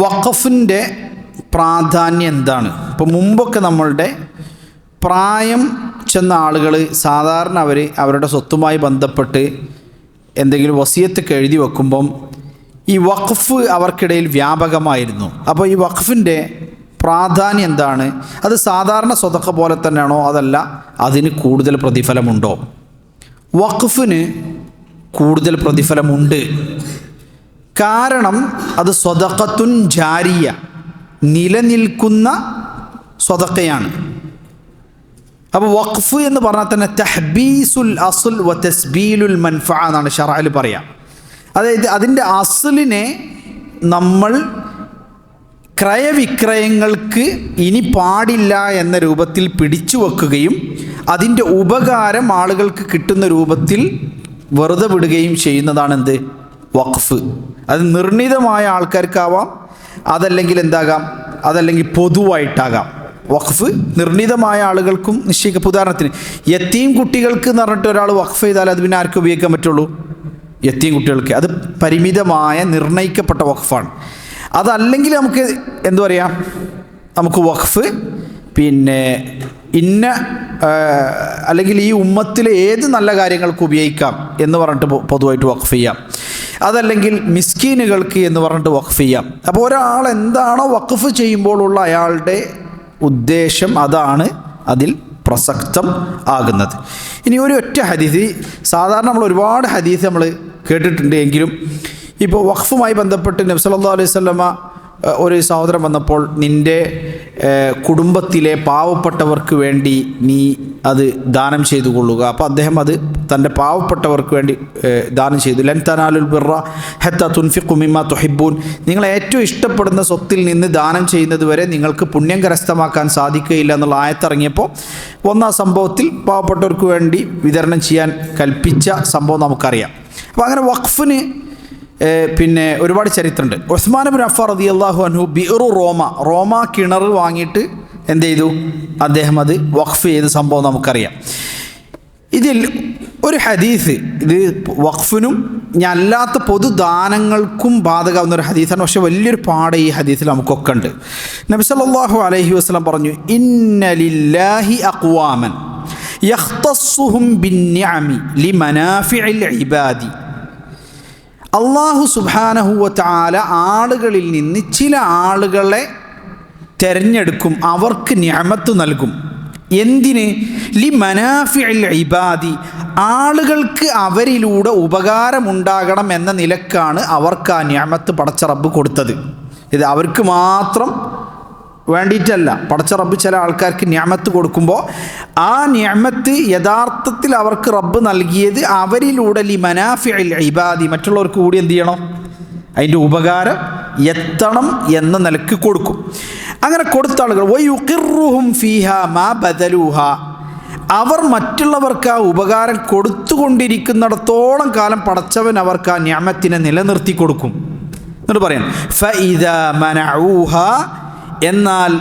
വഖഫിൻ്റെ പ്രാധാന്യം എന്താണ്? ഇപ്പോൾ മുമ്പൊക്കെ നമ്മളുടെ പ്രായം ചെന്ന ആളുകൾ സാധാരണ അവരുടെ സ്വത്തുമായി ബന്ധപ്പെട്ട് എന്തെങ്കിലും വസിയത്തൊക്കെ എഴുതി വെക്കുമ്പം ഈ വഖഫ് അവർക്കിടയിൽ വ്യാപകമായിരുന്നു. അപ്പോൾ ഈ വഖഫിൻ്റെ പ്രാധാന്യം എന്താണ്? അത് സാധാരണ സ്വതക്ക പോലെ തന്നെയാണോ, അതല്ല അതിന് കൂടുതൽ പ്രതിഫലമുണ്ടോ? വഖഫിന് കൂടുതൽ പ്രതിഫലമുണ്ട്. കാരണം അത് സ്വതഖത്തുൻ ജാരിയ, നിലനിൽക്കുന്ന സ്വതക്കയാണ്. അപ്പോൾ വഖഫ് എന്ന് പറഞ്ഞാൽ തന്നെ തഹ്ബീസുൽ അസ്ൽ വ തസ്ബീലുൽ മൻഫഅ എന്നാണ് ശറഅയിൽ പറയാം. അതായത് അതിൻ്റെ അസ്ലിനെ നമ്മൾ ക്രയവിക്രയങ്ങൾക്ക് ഇനി പാടില്ല എന്ന രൂപത്തിൽ പിടിച്ചു വെക്കുകയും അതിൻ്റെ ഉപകാരം ആളുകൾക്ക് കിട്ടുന്ന രൂപത്തിൽ വെറുതെ വിടുകയും ചെയ്യുന്നതാണ് എന്ത്? വഖഫ്. അത് നിർണിതമായ ആൾക്കാർക്കാവാം, അതല്ലെങ്കിൽ എന്താകാം, അതല്ലെങ്കിൽ പൊതുവായിട്ടാകാം. വഖഫ് നിർണിതമായ ആളുകൾക്കും നിശ്ചയിക്കും. ഉദാഹരണത്തിന് യത്തീം കുട്ടികൾക്ക് എന്ന് പറഞ്ഞിട്ട് ഒരാൾ വഖഫ് ചെയ്താൽ അത് പിന്നെ ആർക്കും ഉപയോഗിക്കാൻ പറ്റുള്ളൂ? യത്തീം കുട്ടികൾക്ക്. അത് പരിമിതമായ നിർണയിക്കപ്പെട്ട വഖഫാണ്. അതല്ലെങ്കിൽ നമുക്ക് എന്തു പറയാം, നമുക്ക് വഖഫ് പിന്നെ അല്ലെങ്കിൽ ഈ ഉമ്മത്തിലെ ഏത് നല്ല കാര്യങ്ങൾക്ക് ഉപയോഗിക്കാം എന്ന് പറഞ്ഞിട്ട് പൊതുവായിട്ട് വഖഫ് ചെയ്യാം. അതല്ലെങ്കിൽ മിസ്കീനുകൾക്ക് എന്ന് പറഞ്ഞിട്ട് വഖഫ് ചെയ്യാം. അപ്പോൾ ഒരാൾ എന്താണോ വഖഫ് ചെയ്യുമ്പോഴുള്ള അയാളുടെ ഉദ്ദേശം അതാണ് അതിൽ പ്രസക്തം ആകുന്നത്. ഇനി ഒറ്റ ഹദീസ്, സാധാരണ നമ്മൾ ഒരുപാട് ഹദീസ് നമ്മൾ കേട്ടിട്ടുണ്ട് എങ്കിലും ഇപ്പോൾ വഖഫുമായി ബന്ധപ്പെട്ട് നബി സല്ലല്ലാഹു അലൈഹി വസല്ലമ ഒരു സഹോദരൻ വന്നപ്പോൾ നിൻ്റെ കുടുംബത്തിലെ പാവപ്പെട്ടവർക്ക് വേണ്ടി നീ അത് ദാനം ചെയ്തു കൊള്ളുക. അപ്പോൾ അദ്ദേഹം അത് തൻ്റെ പാവപ്പെട്ടവർക്ക് വേണ്ടി ദാനം ചെയ്തു. ലൻ തനാലുൽ ബിർറ ഹത്താ തുൻഫിഖു മിമ്മാ തുഹിബ്ബൂൻ, നിങ്ങൾ ഏറ്റവും ഇഷ്ടപ്പെടുന്ന സ്വത്തിൽ നിന്ന് ദാനം ചെയ്യുന്നത് വരെ നിങ്ങൾക്ക് പുണ്യം കരസ്ഥമാക്കാൻ സാധിക്കുകയില്ല എന്നുള്ള ആയത്തിറങ്ങിയപ്പോൾ ഒന്നാം സംഭവത്തിൽ പാവപ്പെട്ടവർക്ക് വേണ്ടി വിതരണം ചെയ്യാൻ കൽപ്പിച്ച സംഭവം നമുക്കറിയാം. അപ്പോൾ അങ്ങനെ വഖഫിന് പിന്നെ ഒരുപാട് ചരിത്രമുണ്ട്. ഉസ്മാൻ ഇബ്നു അഫ്ഫാൻ റളിയല്ലാഹു അൻഹു ബിഇറു റോമ കിണർ വാങ്ങിയിട്ട് എന്ത് ചെയ്തു? അദ്ദേഹം അത് വഖഫ് ചെയ്ത സംഭവം നമുക്കറിയാം. ഇതിൽ ഒരു ഹദീസ്, ഇത് വഖഫിനും അല്ലാത്ത പൊതുദാനങ്ങൾക്കും ബാധകമാവുന്ന ഒരു ഹദീസാണ്. പക്ഷെ വലിയൊരു പാഠം ഈ ഹദീസിൽ നമുക്കൊക്കെ ഉണ്ട്. നബി സല്ലല്ലാഹു അലൈഹി വസല്ലം പറഞ്ഞു, ഇന്ന ലില്ലാഹി അഖ്വാമൻ യഖ്തസ്സുഹും ബിന്നിഅമി ലിമനാഫിഇൽ ഇബാദി. അല്ലാഹു സുബ്ഹാനഹു വ തആല ആളുകളിൽ നിന്ന് ചില ആളുകളെ തിരഞ്ഞെടുക്കും, അവർക്ക് നിഅമത്ത് നൽകും. എന്തിന്? ലിമനാഫിഇൽ ഇബാദി, ആളുകൾക്ക് അവരിലൂടെ ഉപകാരമുണ്ടാകണം എന്ന നിലക്കാണ് അവർക്ക് ആ നിഅമത്ത് പടച്ച റബ്ബ് കൊടുത്തത്. ഇത് അവർക്ക് മാത്രം വേണ്ടിയിട്ടല്ല. പടച്ച റബ്ബ് ചില ആൾക്കാർക്ക് നിഅമത്ത് കൊടുക്കുമ്പോൾ ആ നിഅമത്ത് യഥാർത്ഥത്തിൽ അവർക്ക് റബ്ബ് നൽകിയത് അവരിലൂടെ ലിമനാഫിഇൽ ഇബാദി, മറ്റുള്ളവർക്ക് കൂടി എന്ത് ചെയ്യണം? അതിൻ്റെ ഉപകാരം എത്തണം എന്ന നിലക്ക് കൊടുക്കും. അങ്ങനെ കൊടുത്ത ആളുകൾ വയുഖിറുഹും ഫീഹാ മാ ബദലൂഹ, അവർ മറ്റുള്ളവർക്ക് ആ ഉപകാരം കൊടുത്തുകൊണ്ടിരിക്കുന്നിടത്തോളം കാലം പടച്ചവൻ അവർക്ക് ആ നിഅമത്തിനെ നിലനിർത്തി കൊടുക്കും. എന്നിട്ട് പറയാം ഫഇദാ മനഊഹ, എന്നാൽ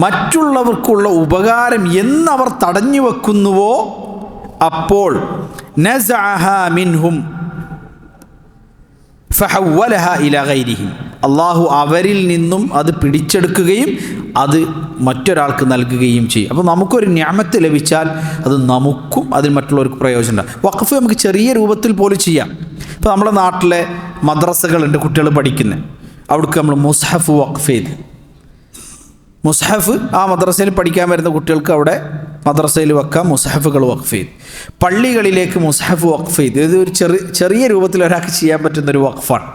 മറ്റുള്ളവർക്കുള്ള ഉപകാരം എന്നവർ തടഞ്ഞു വെക്കുന്നുവോ അപ്പോൾ നസഅഹ മിൻഹും ഫഹവ്വലഹ ഇലാ ഗൈരിഹിം, അള്ളാഹു അവരിൽ നിന്നും അത് പിടിച്ചെടുക്കുകയും അത് മറ്റൊരാൾക്ക് നൽകുകയും ചെയ്യും. അപ്പോൾ നമുക്കൊരു നിഅമത്ത് ലഭിച്ചാൽ അത് നമുക്കും അതിൽ മറ്റുള്ളവർക്ക് പ്രയോജനമുണ്ട്. വഖഫ് നമുക്ക് ചെറിയ രൂപത്തിൽ പോലും ചെയ്യാം. ഇപ്പോൾ നമ്മുടെ നാട്ടിലെ മദ്രസകളുണ്ട്, കുട്ടികൾ പഠിക്കുന്നത്, അവിടേക്ക് നമ്മൾ മുസ്ഹഫ് വഖഫ് ചെയ്ത്, മുസ്ഹഫ് ആ മദ്രസയിൽ പഠിക്കാൻ വരുന്ന കുട്ടികൾക്ക് അവിടെ മദ്രസയിൽ വെക്കാം, മുസ്ഹഫുകൾ വഖഫ് ചെയ്ത്. പള്ളികളിലേക്ക് മുസ്ഹഫ് വഖഫ് ചെയ്ത്, ഇത് ഒരു ചെറിയ രൂപത്തിൽ ഒരാൾക്ക് ചെയ്യാൻ പറ്റുന്നൊരു വഖഫാണ്.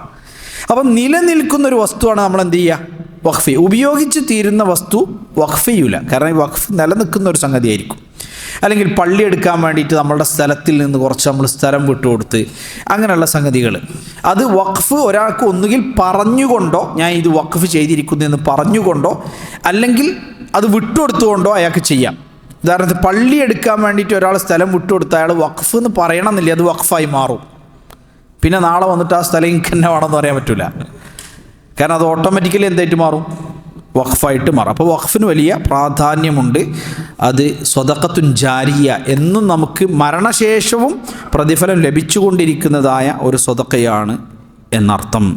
അപ്പം നിലനിൽക്കുന്നൊരു വസ്തുവാണ് നമ്മൾ എന്ത് ചെയ്യുക? വഖഫ് ചെയ്യുക. ഉപയോഗിച്ച് തീരുന്ന വസ്തു വഖഫ് ചെയ്യൂല, കാരണം ഈ വഖഫ് നിലനിൽക്കുന്ന ഒരു സംഗതിയായിരിക്കും. അല്ലെങ്കിൽ പള്ളി എടുക്കാൻ വേണ്ടിയിട്ട് നമ്മളുടെ സ്ഥലത്തിൽ നിന്ന് കുറച്ച് നമ്മൾ സ്ഥലം വിട്ടുകൊടുത്ത് അങ്ങനെയുള്ള സംഗതികൾ, അത് വഖഫ് ഒരാൾക്ക് ഒന്നുകിൽ പറഞ്ഞുകൊണ്ടോ ഞാൻ ഇത് വഖഫ് ചെയ്തിരിക്കുന്നു എന്ന് പറഞ്ഞുകൊണ്ടോ അല്ലെങ്കിൽ അത് വിട്ടുകൊടുത്തുകൊണ്ടോ അയാൾക്ക് ചെയ്യാം. ഉദാഹരണത്തിന് പള്ളി എടുക്കാൻ വേണ്ടിയിട്ട് ഒരാൾ സ്ഥലം വിട്ടുകൊടുത്ത അയാൾ വഖഫ് എന്ന് പറയണമെന്നില്ല, അത് വഖഫായി മാറും. പിന്നെ നാളെ വന്നിട്ട് ആ സ്ഥലം എനിക്ക് തന്നെ വേണമെന്ന് പറയാൻ പറ്റില്ല, കാരണം അത് ഓട്ടോമാറ്റിക്കലി എന്തായിട്ട് മാറും? വഖഫായിട്ട് മാറും. അപ്പോൾ വഖഫിന് വലിയ പ്രാധാന്യമുണ്ട്. അത് സ്വദഖത്തുൻ ജാരിയ എന്നും നമുക്ക് മരണശേഷവും പ്രതിഫലം ലഭിച്ചുകൊണ്ടിരിക്കുന്നതായ ഒരു സ്വദഖയാണ് എന്നർത്ഥം.